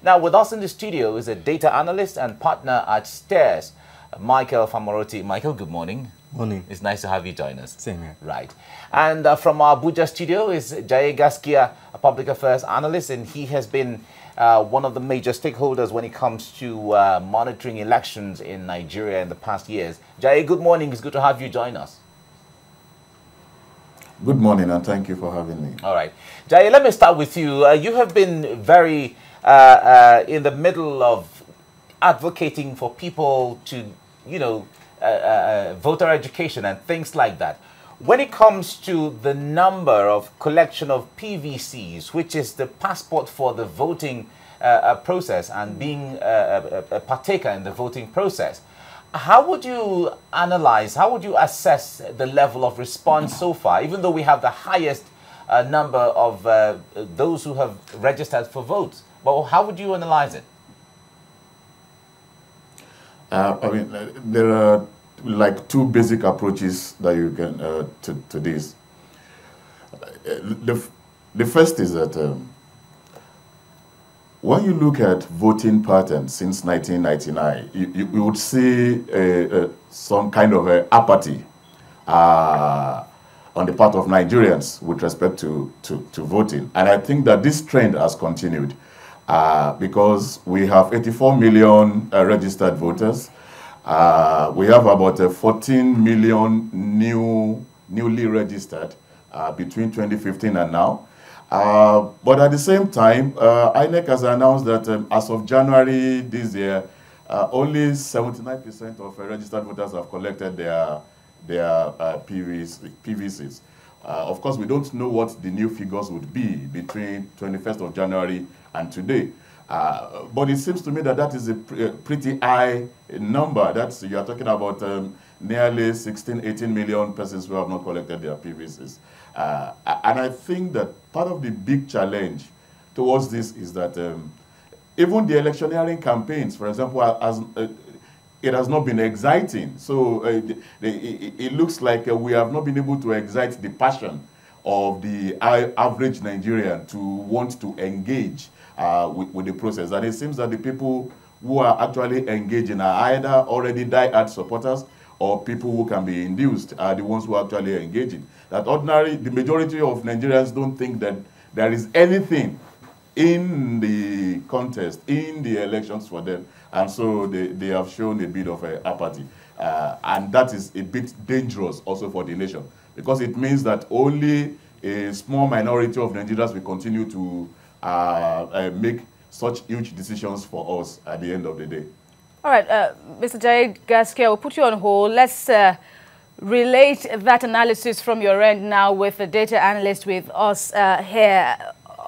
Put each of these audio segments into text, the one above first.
Now, with us in the studio is a data analyst and partner at Stairs, Michael Famoroti. Michael, good morning. Morning. It's nice to have you join us. Same here. Right. And from our Abuja studio is Jaye Gaskia, a public affairs analyst, and he has been one of the major stakeholders when it comes to monitoring elections in Nigeria in the past years. Jaye, good morning. It's good to have you join us. Good morning, and thank you for having me. All right. Jaye, let me start with you. You have been very in the middle of advocating for people to, voter education and things like that. When it comes to the number of collection of PVCs, which is the passport for the voting process and being a partaker in the voting process, how would you analyze, how would you assess the level of response so far, even though we have the highest number of those who have registered for votes? But how would you analyze it? There are like two basic approaches that you can to this. The first is that when you look at voting patterns since 1999, you would see some kind of apathy on the part of Nigerians with respect to voting. And I think that this trend has continued because we have 84 million registered voters. We have about 14 million newly registered between 2015 and now. But at the same time, INEC has announced that as of January this year, only 79% of registered voters have collected their PVCs. Of course, we don't know what the new figures would be between 21st of January and today. But it seems to me that that is a pretty high number. You are talking about nearly 16, 18 million persons who have not collected their PVCs. And I think that part of the big challenge towards this is that even the electioneering campaigns, for example, it has not been exciting. So it looks like we have not been able to excite the passion of the average Nigerian to want to engage with the process. And it seems that the people who are actually engaging are either already die-hard supporters or people who can be induced are the ones who are actually engaging. That the majority of Nigerians don't think that there is anything in the contest, in the elections for them. And so they have shown a bit of apathy. And that is a bit dangerous also for the nation, because it means that only a small minority of Nigerians will continue to make such huge decisions for us at the end of the day. All right, Mr. Jaye Gaskia, we'll put you on hold. Let's relate that analysis from your end now with the data analyst with us here.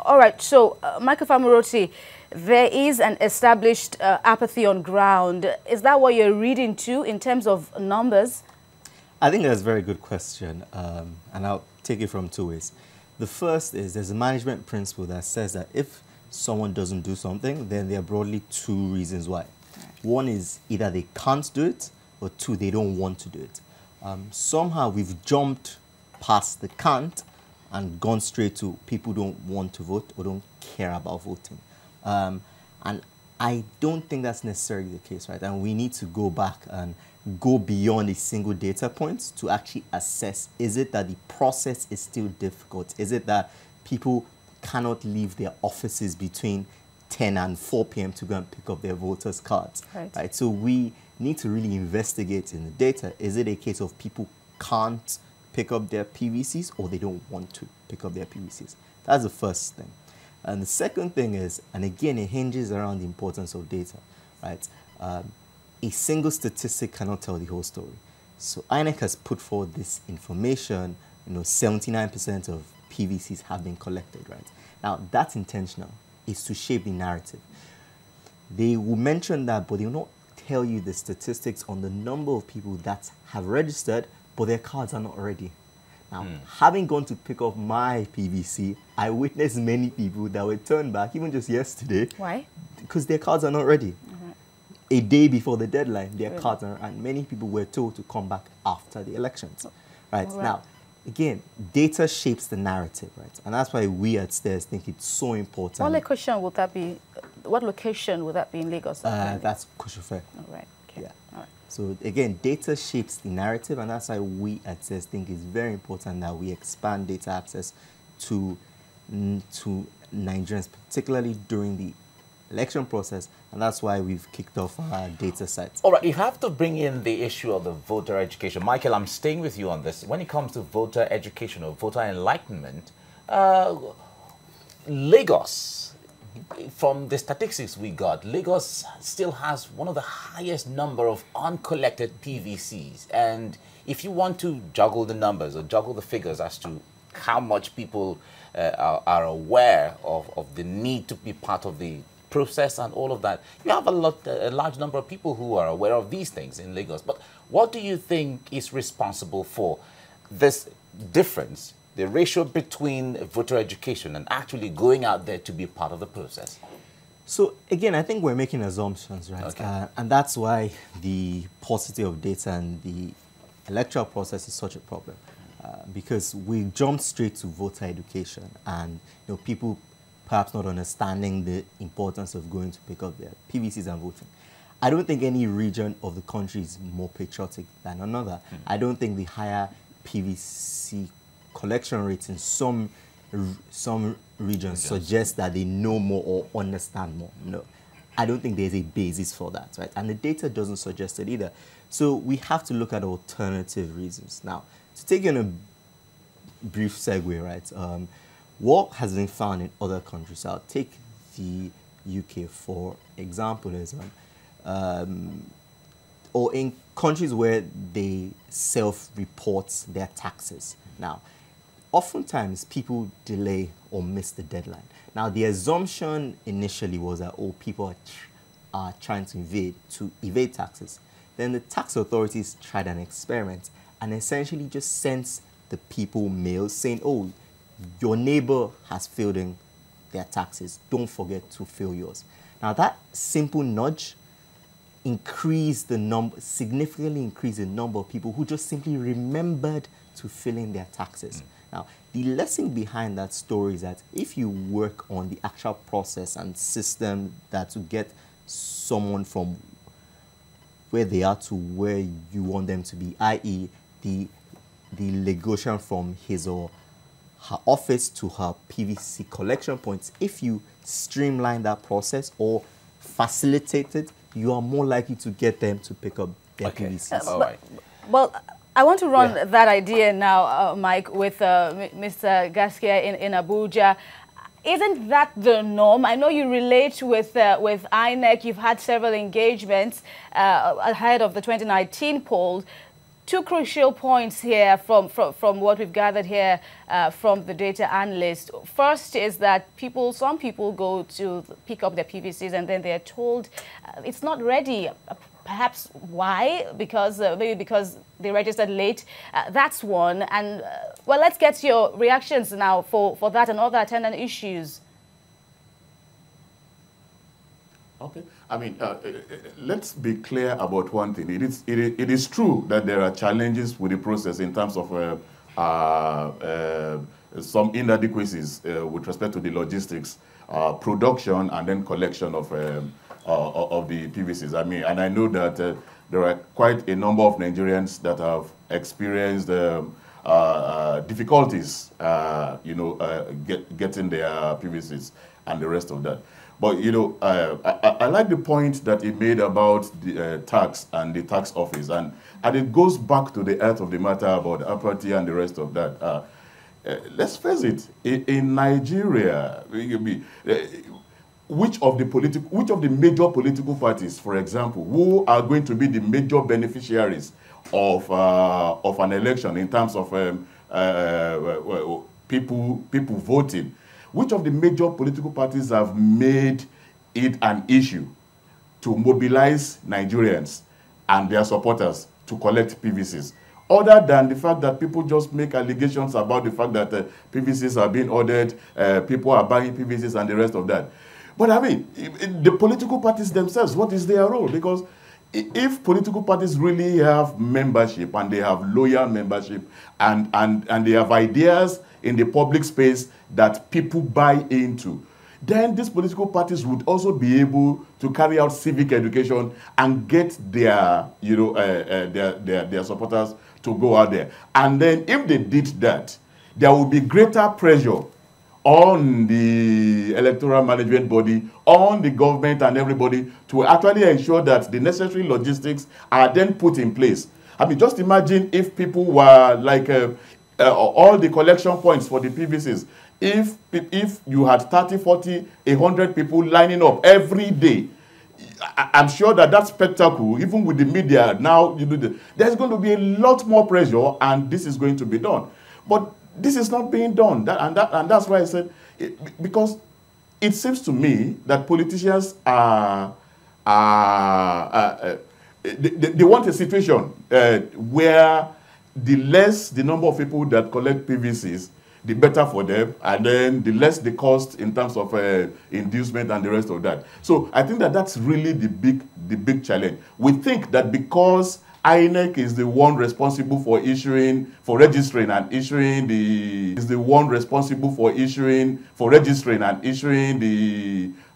All right, so Michael Famoroti, there is an established apathy on ground. Is that what you're reading to in terms of numbers? I think that's a very good question, and I'll take it from two ways. The first is there's a management principle that says that if someone doesn't do something, then there are broadly two reasons why. One is either they can't do it, or two, they don't want to do it. Somehow we've jumped past the can't and gone straight to people don't want to vote or don't care about voting. And I don't think that's necessarily the case, right? And we need to go back and go beyond a single data point to actually assess, is it that the process is still difficult? Is it that people cannot leave their offices between 10 and 4 p.m. to go and pick up their voters' cards? Right? So we need to really investigate in the data. Is it a case of people can't pick up their PVCs or they don't want to pick up their PVCs? That's the first thing. And the second thing is, and again, it hinges around the importance of data, right? A single statistic cannot tell the whole story. So INEC has put forward this information, 79% of PVCs have been collected, right? Now, that's intentional. It's to shape the narrative. They will mention that, but they will not tell you the statistics on the number of people that have registered, but their cards are not ready. Now, having gone to pick up my PVC, I witnessed many people that were turned back, even just yesterday. Why? Because their cards are not ready. A day before the deadline, their cards are, and many people were told to come back after the elections. Right? Now, again, data shapes the narrative, right? And that's why we at STAIRS think it's so important. What location would that be? What location would that be in Lagos? That's Koshofe. All right. Okay. Yeah. All right. So again, data shapes the narrative, and that's why we at STAIRS think it's very important that we expand data access to Nigerians, particularly during the election process, and that's why we've kicked off our data sites. All right, you have to bring in the issue of the voter education. Michael, I'm staying with you on this. When it comes to voter education or voter enlightenment, Lagos, from the statistics we got, Lagos still has one of the highest number of uncollected PVCs. And if you want to juggle the numbers or juggle the figures as to how much people are aware of the need to be part of the process and all of that, you have a large number of people who are aware of these things in Lagos. But what do you think is responsible for this difference, the ratio between voter education and actually going out there to be part of the process? So again, I think we're making assumptions, right? Okay. And that's why the paucity of data and the electoral process is such a problem. Because we jump straight to voter education, and people perhaps not understanding the importance of going to pick up their PVCs and voting. I don't think any region of the country is more patriotic than another. I don't think the higher PVC collection rates in some regions suggest that they know more or understand more. No, I don't think there's a basis for that, right? And the data doesn't suggest it either. So we have to look at alternative reasons. Now, to take you on a brief segue, right? What has been found in other countries? I'll take the UK for example, or in countries where they self-report their taxes. Now, oftentimes people delay or miss the deadline. Now, the assumption initially was that people are trying to evade taxes. Then the tax authorities tried an experiment and essentially just sent the people mails saying, oh, your neighbor has failed in their taxes. Don't forget to fill yours. Now, that simple nudge significantly increased the number of people who just simply remembered to fill in their taxes. Now, the lesson behind that story is that if you work on the actual process and system that to get someone from where they are to where you want them to be, i.e. the legation from his or her office to her PVC collection points, if you streamline that process or facilitate it, you are more likely to get them to pick up their PVCs. All right. Well, I want to run that idea now, Mike, with Mr. Gaskia in Abuja. Isn't that the norm? I know you relate with INEC. You've had several engagements ahead of the 2019 poll. Two crucial points here from what we've gathered here from the data analyst. First is that some people go to pick up their PVCs and then they're told it's not ready. Perhaps why? Maybe because they registered late. That's one. And well, let's get your reactions now for that and other attendant issues. Okay. I mean, let's be clear about one thing. It is true that there are challenges with the process in terms of some inadequacies with respect to the logistics, production, and then collection of the PVCs. I mean, and I know that there are quite a number of Nigerians that have experienced difficulties, getting their PVCs and the rest of that. But, I like the point that he made about the tax and the tax office. And it goes back to the heart of the matter about apathy and the rest of that. Let's face it, in Nigeria, which of the major political parties, for example, who are going to be the major beneficiaries of an election in terms of people voting? Which of the major political parties have made it an issue to mobilize Nigerians and their supporters to collect PVCs? Other than the fact that people just make allegations about the fact that PVCs are being ordered, people are buying PVCs and the rest of that. But I mean, the political parties themselves, what is their role? Because if political parties really have membership and they have loyal membership and they have ideas in the public space that people buy into, then these political parties would also be able to carry out civic education and get their, their supporters to go out there. And then if they did that, there will be greater pressure on the electoral management body, on the government and everybody to actually ensure that the necessary logistics are then put in place. I mean, just imagine if people were like all the collection points for the PVCs. If you had 30, 40, 100 people lining up every day, I'm sure that spectacle, even with the media now, there's going to be a lot more pressure, and this is going to be done. But this is not being done, and that's why I said, because it seems to me that politicians they want a situation where the less the number of people that collect PVCs, the better for them, and then the less the cost in terms of inducement and the rest of that. So I think that that's really the big challenge. We think that because INEC is the one responsible for registering and issuing the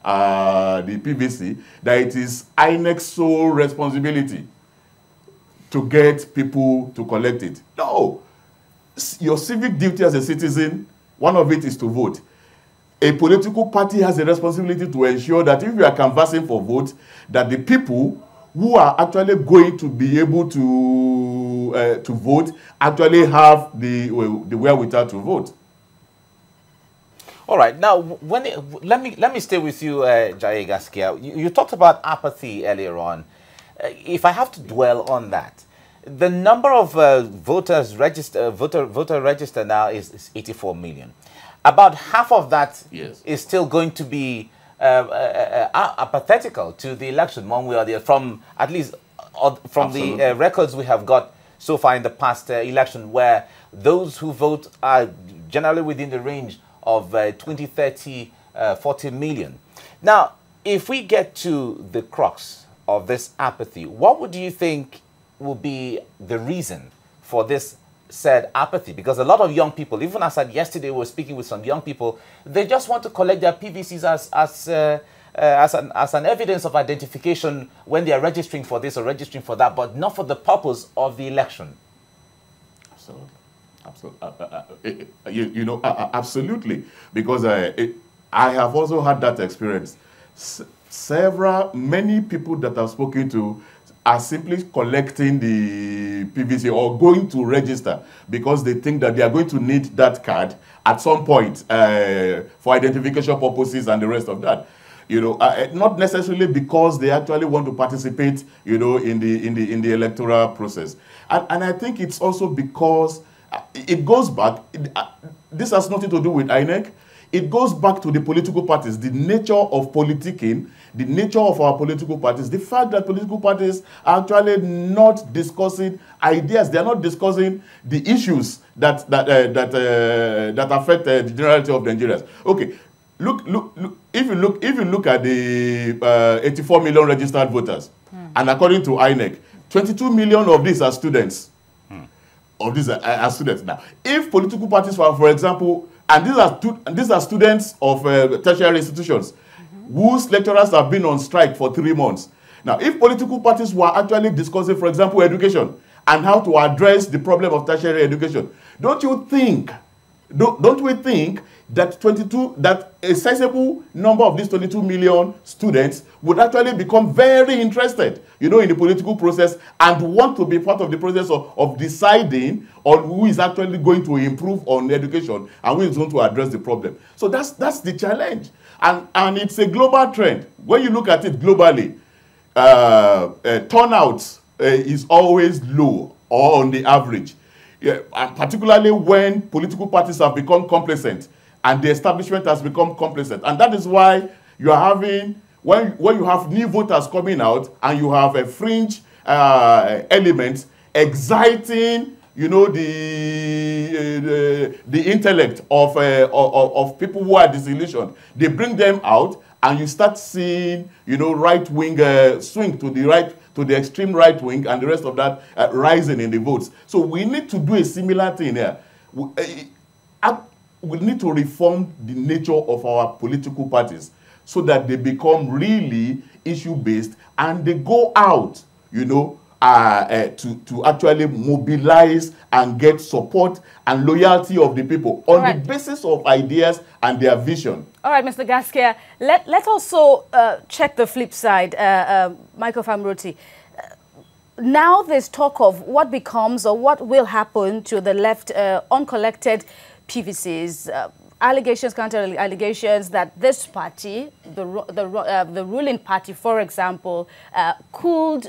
PVC, that it is INEC's sole responsibility to get people to collect it. No. Your civic duty as a citizen, one of it is to vote. A political party has a responsibility to ensure that if you are canvassing for votes, that the people who are actually going to be able to vote actually have the wherewithal to vote. All right. Now, let me stay with you, Jai Gaskia. You talked about apathy earlier on. If I have to dwell on that, the number of voter register now is 84 million. About half of that is still going to be apathetical to the election, one way or the other, from at least from the records we have got so far in the past election, where those who vote are generally within the range of 20, 30, 40 million. Now, if we get to the crux of this apathy, what would you think will be the reason for this said apathy? Because a lot of young people, even as I said yesterday, we were speaking with some young people, they just want to collect their PVCs as an evidence of identification when they are registering for this or registering for that, but not for the purpose of the election. Absolutely. Absolutely. Because I have also had that experience. Many people that I've spoken to are simply collecting the PVC or going to register because they think that they are going to need that card at some point for identification purposes and the rest of that. Not necessarily because they actually want to participate, in the electoral process. And I think it's also because it goes back. This has nothing to do with INEC. It goes back to the political parties, the nature of politicking, the nature of our political parties, the fact that political parties are actually not discussing ideas. They are not discussing the issues that affect the generality of Nigerians. Okay, look. If you look at the 84 million registered voters, and according to INEC, 22 million of these are students. Of these are students. Now, if political parties were, for example, and these are students of tertiary institutions whose lecturers have been on strike for 3 months. Now, if political parties were actually discussing, for example, education and how to address the problem of tertiary education, don't we think that a sizable number of these 22 million students would actually become very interested, in the political process and want to be part of the process of deciding on who is actually going to improve on education and who is going to address the problem. So that's the challenge. And it's a global trend. When you look at it globally, turnout is always low or on the average. And particularly when political parties have become complacent and the establishment has become complacent. And that is why you are having, when you have new voters coming out and you have a fringe elements exciting, the intellect of people who are disillusioned. They bring them out and you start seeing, you know, right-wing swing to the right, to the extreme right wing, and the rest of that rising in the votes. So we need to do a similar thing here. We need to reform the nature of our political parties so that they become really issue-based and they go out, you know, to actually mobilize and get support and loyalty of the people on the basis of ideas and their vision. All right, Mr. Gaskia, let's also check the flip side, Michael Famroti. Now there's talk of what becomes or what will happen to the left uncollected PVCs. Allegations, counter allegations that this party, the ruling party, for example, could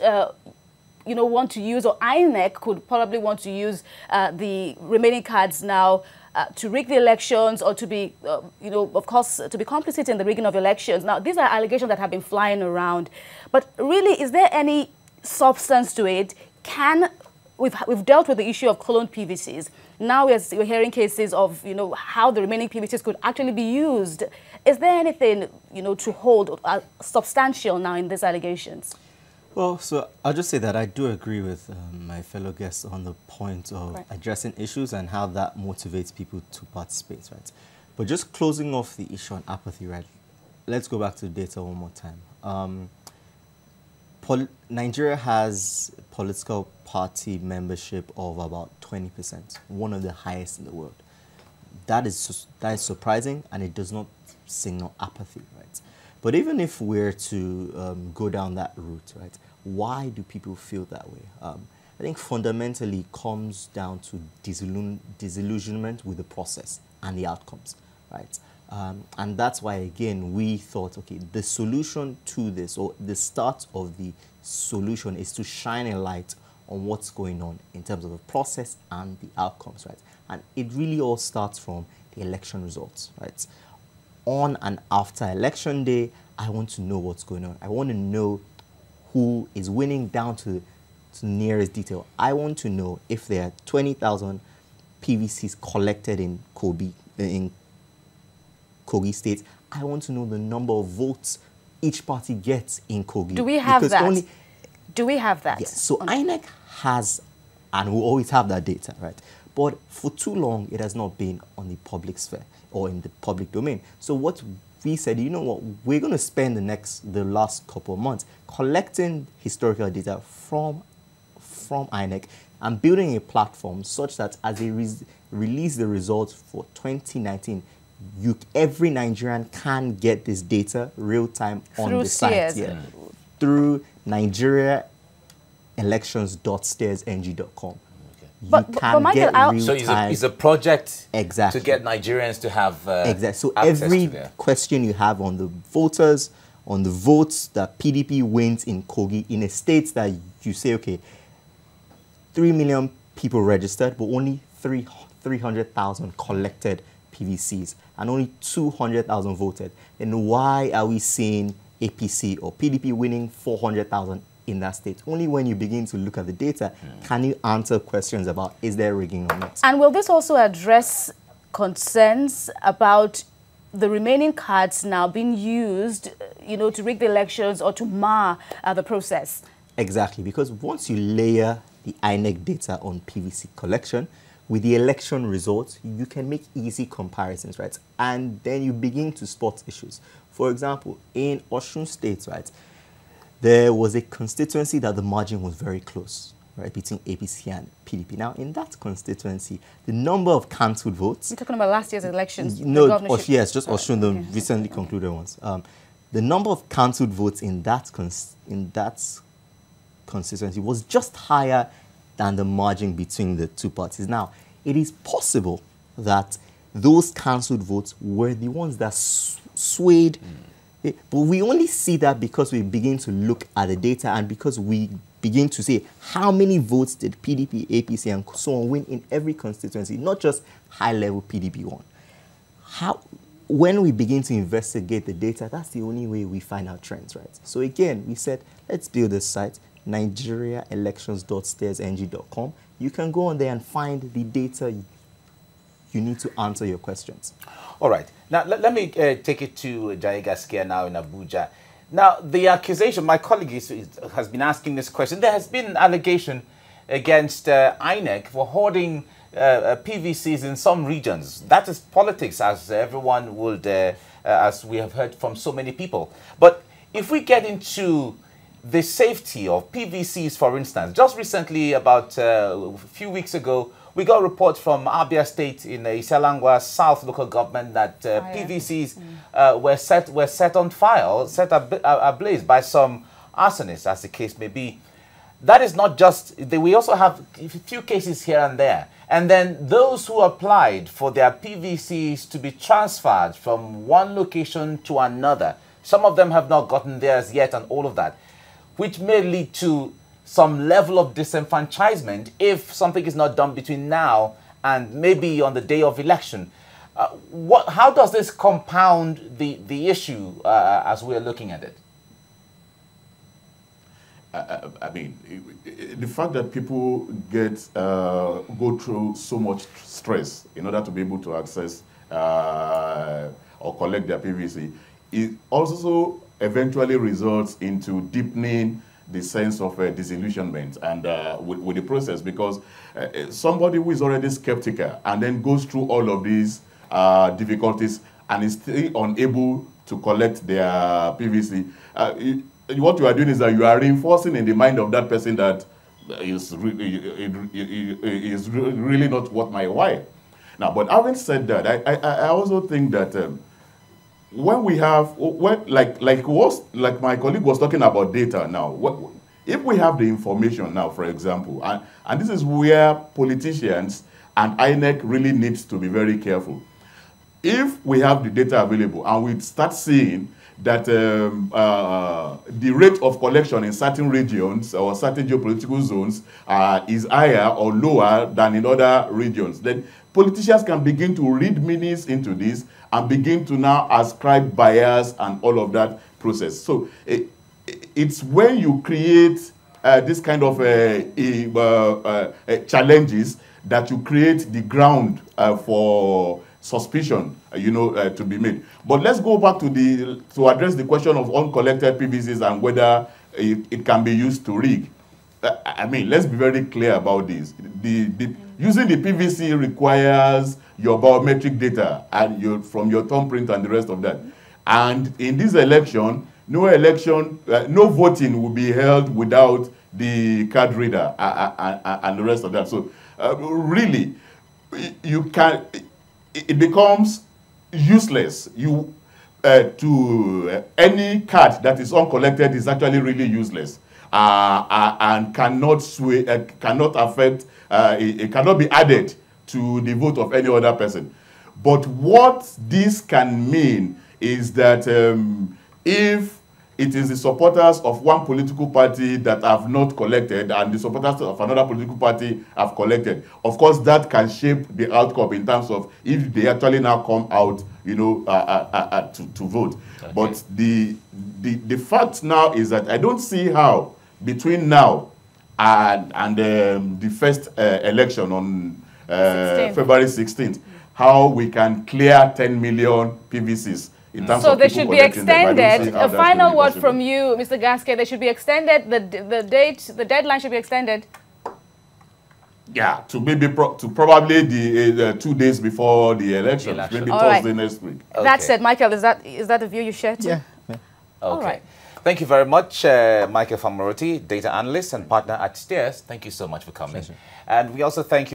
you know, want to use, or INEC could probably want to use the remaining cards now to rig the elections, or to be, you know, of course, to be complicit in the rigging of elections. Now, these are allegations that have been flying around. But really, is there any substance to it? We've dealt with the issue of cloned PVCs. Now we're hearing cases of, you know, how the remaining PVCs could actually be used. Is there anything, you know, to hold substantial now in these allegations? Well, so I'll just say that I do agree with my fellow guests on the point of addressing issues and how that motivates people to participate, right? But just closing off the issue on apathy, right? Let's go back to the data one more time. Nigeria has political party membership of about 20%, one of the highest in the world. That is surprising, and it does not signal apathy, right? But even if we're to go down that route, right, why do people feel that way? I think fundamentally it comes down to disillusionment with the process and the outcomes, right? And that's why, again, we thought, okay, the solution to this, or the start of the solution, is to shine a light on what's going on in terms of the process and the outcomes, right? And it really all starts from the election results, right? On and after election day, I want to know what's going on. I want to know who is winning down to nearest detail. I want to know if there are 20,000 PVCs collected in Kogi State. I want to know the number of votes each party gets in Kogi. Do we have that? Do we have that? Yes. So INEC has, and will always have that data, right? But for too long, it has not been on the public sphere or in the public domain. So what we said, you know what, we're going to spend the last couple of months collecting historical data from INEC and building a platform such that as they release the results for 2019, every Nigerian can get this data real time on the site. Yeah, through nigeriaelections.steersng.com. But Michael, so it's a project to get Nigerians to have so every question you have on the voters, on the votes that PDP wins in Kogi, in a state that you say, okay, 3 million people registered, but only 300,000 collected PVCs, and only 200,000 voted. And why are we seeing APC or PDP winning 400,000 in that state? Only when you begin to look at the data can you answer questions about, is there rigging or not? And will this also address concerns about the remaining cards now being used, you know, to rig the elections or to mar the process? Exactly, because once you layer the INEC data on PVC collection with the election results, you can make easy comparisons, right? And then you begin to spot issues. For example, in Osun State, right, there was a constituency that the margin was very close, right, between APC and PDP. Now, in that constituency, the number of cancelled votes... You're talking about last year's elections? No, yes, just Osun, the recently concluded ones. The number of cancelled votes in that constituency was just higher than the margin between the two parties. Now, it is possible that those cancelled votes were the ones that swayed. But we only see that because we begin to look at the data and because we begin to say how many votes did PDP, APC, and so on win in every constituency, not just high-level PDP one. When we begin to investigate the data, that's the only way we find out trends, right? So again, we said, let's build this site, nigeriaelections.steersng.com. You can go on there and find the data you need to answer your questions. All right. Now, let me take it to Jai Gaskia now in Abuja. Now, the accusation, my colleague has been asking this question. There has been an allegation against INEC for hoarding PVCs in some regions. That is politics, as everyone would, as we have heard from so many people. But if we get into the safety of PVCs, for instance, just recently, about a few weeks ago, we got a report from Abia State in Iselangwa South local government that PVCs were set on fire, set ablaze by some arsonists, as the case may be. That is not just, we also have a few cases here and there. And then those who applied for their PVCs to be transferred from one location to another, some of them have not gotten theirs yet and all of that, which may lead to some level of disenfranchisement if something is not done between now and maybe on the day of election. How does this compound the issue as we're looking at it? I mean, the fact that people go through so much stress in order to be able to access or collect their PVC, it also eventually results into deepening the sense of disillusionment and with the process, because somebody who is already skeptical and then goes through all of these difficulties and is still unable to collect their PVC, what you are doing is that you are reinforcing in the mind of that person that is really not worth my while. Now, but having said that, I also think that when we have, like my colleague was talking about data now, if we have the information now, for example, and this is where politicians and INEC really needs to be very careful. If we have the data available and we start seeing that the rate of collection in certain regions or certain geopolitical zones is higher or lower than in other regions, then politicians can begin to read meanings into this and begin to now ascribe bias and all of that process. So it's when you create this kind of challenges that you create the ground for suspicion, to be made. But let's go back to address the question of uncollected PVCs and whether it can be used to rig. I mean, let's be very clear about this. Using the PVC requires your biometric data and from your thumbprint and the rest of that. And in this election, no voting will be held without the card reader and the rest of that. So really, it becomes useless. To any card that is uncollected is actually really useless and cannot affect. It cannot be added to the vote of any other person. But what this can mean is that if it is the supporters of one political party that have not collected and the supporters of another political party have collected, of course that can shape the outcome in terms of if they actually now come out, to vote. Okay. But the fact now is that I don't see how between now and the first election on February 16th, how we can clear 10 million PVCs. So they should be extended. A final word from you, Mr. Gaskia. They should be extended. The deadline should be extended. Yeah, to probably the 2 days before the election, maybe Thursday next week. Okay. That said, Michael, is that the view you share too? Yeah. Okay. All right. Thank you very much, Michael Famoroti, data analyst and partner at Steers. Thank you so much for coming. Sure. And we also thank you.